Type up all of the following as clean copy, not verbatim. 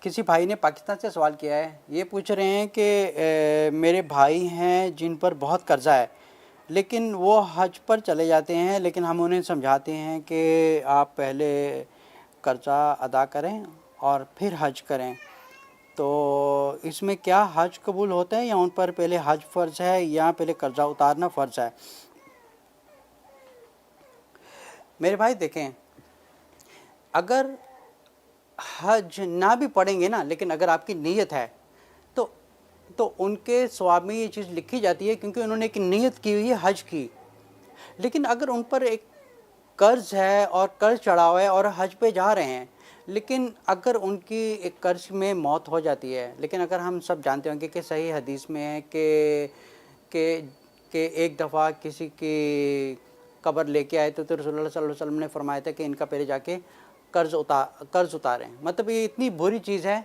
کسی بھائی نے پاکستان سے سوال کیا ہے، یہ پوچھ رہے ہیں کہ میرے بھائی ہیں جن پر بہت قرضہ ہے، لیکن وہ حج پر چلے جاتے ہیں، لیکن ہم انہیں سمجھاتے ہیں کہ آپ پہلے قرضہ ادا کریں اور پھر حج کریں، تو اس میں کیا حج قبول ہوتا ہے یا ان پر پہلے حج فرض ہے یا پہلے قرضہ اتارنا فرض ہے؟ میرے بھائی دیکھیں، اگر حج نہ بھی پڑھیں گے نا، لیکن اگر آپ کی نیت ہے تو ان کے ثواب میں یہ چیز لکھی جاتی ہے، کیونکہ انہوں نے ایک نیت کی ہوئی ہے حج کی۔ لیکن اگر ان پر ایک قرض ہے اور قرض چڑھا ہوا ہے اور حج پہ جا رہے ہیں، لیکن اگر ان کی ایک قرض میں موت ہو جاتی ہے، لیکن اگر ہم سب جانتے ہوں گے کہ صحیح حدیث میں ہے کہ کہ ایک دفعہ کسی کی قبر لے کے آئے تو رسول اللہ صلی اللہ علیہ وسلم نے فرمایا تھا کہ ان کا پہلے جا کے قرض اتاریں۔ مطلب یہ اتنی بری چیز ہے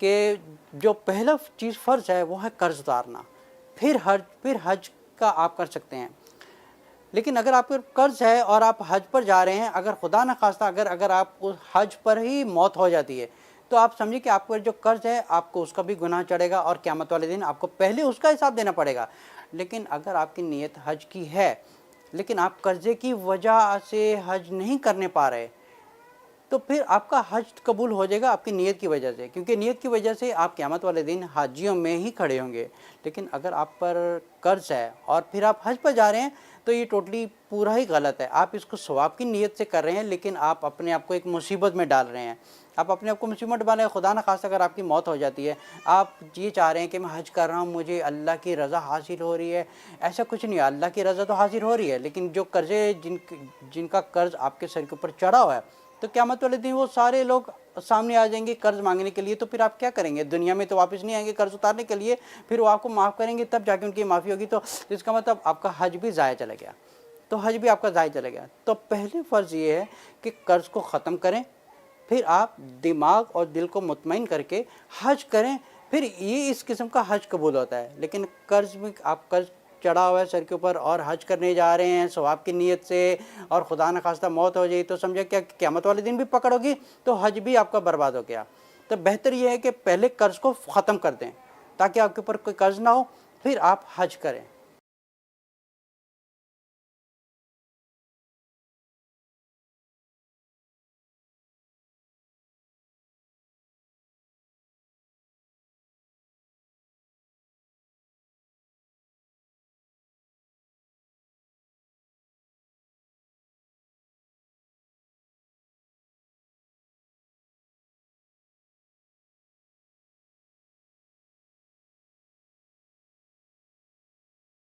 کہ جو پہلا چیز فرض ہے وہ ہے قرض اتارنا، پھر حج کا آپ کر سکتے ہیں۔ لیکن اگر آپ پر قرض ہے اور آپ حج پر جا رہے ہیں، اگر خدا نخواستہ اگر آپ کو حج پر ہی موت ہو جاتی ہے، تو آپ سمجھیں کہ آپ پر جو قرض ہے آپ کو اس کا بھی گناہ چڑھے گا، اور قیامت والے دن آپ کو پہلے اس کا حساب دینا پڑے گا۔ لیکن اگر آپ کی نیت حج کی ہے، لیکن آپ قرضے کی وجہ سے حج نہیں کرنے پا رہے، تو پھر آپ کا حج قبول ہو جائے گا آپ کی نیت کی وجہ سے، کیونکہ نیت کی وجہ سے آپ قیامت والے دن حاجیوں میں ہی کھڑے ہوں گے۔ لیکن اگر آپ پر قرض ہے اور پھر آپ حج پر جا رہے ہیں تو یہ ٹوٹلی پورا ہی غلط ہے۔ آپ اس کو ثواب کی نیت سے کر رہے ہیں، لیکن آپ اپنے آپ کو ایک مصیبت میں ڈال رہے ہیں۔ آپ اپنے آپ کو مصیبت میں ڈال رہے ہیں۔ خدا نخواستہ اگر آپ کی موت ہو جاتی ہے، آپ یہ چاہ رہے ہیں کہ میں حج کر رہا ہوں، مجھے اللہ کی رضا حاصل ہو رہی ہے، ایسا کچھ نہیں ہے۔ اللہ کی رضا تو حاصل ہو رہی ہے، لیکن جو قرضے جن کا قرض آپ کے سر کے اوپر چڑھا ہوا ہے، تو قیامت والے دن وہ سارے لوگ سامنے آ جائیں گے قرض مانگنے کے لیے۔ تو پھر آپ کیا کریں گے؟ دنیا میں تو واپس نہیں آئیں گے قرض اتارنے کے لیے، پھر وہ آپ کو معاف کریں گے تب جا کے ان کی معافی ہوگی۔ تو اس کا مطلب آپ کا حج بھی ضائع چلا گیا، تو حج بھی آپ کا ضائع چلا گیا۔ تو پہلے فرض یہ ہے کہ قرض کو ختم کریں، پھر آپ دماغ اور دل کو مطمئن کر کے حج کریں، پھر یہ اس قسم کا حج قبول ہوتا ہے۔ لیکن قرض میں آپ قرض چڑھا ہوا ہے سر کے اوپر اور حج کرنے جا رہے ہیں ثواب کی نیت سے، اور خدا نخواستہ موت ہو جائے تو سمجھے کیا قیامت والے دن بھی پکڑ ہوگی، تو حج بھی آپ کا برباد ہو گیا۔ تو بہتر یہ ہے کہ پہلے قرض کو ختم کر دیں تاکہ آپ کے اوپر کوئی قرض نہ ہو، پھر آپ حج کریں۔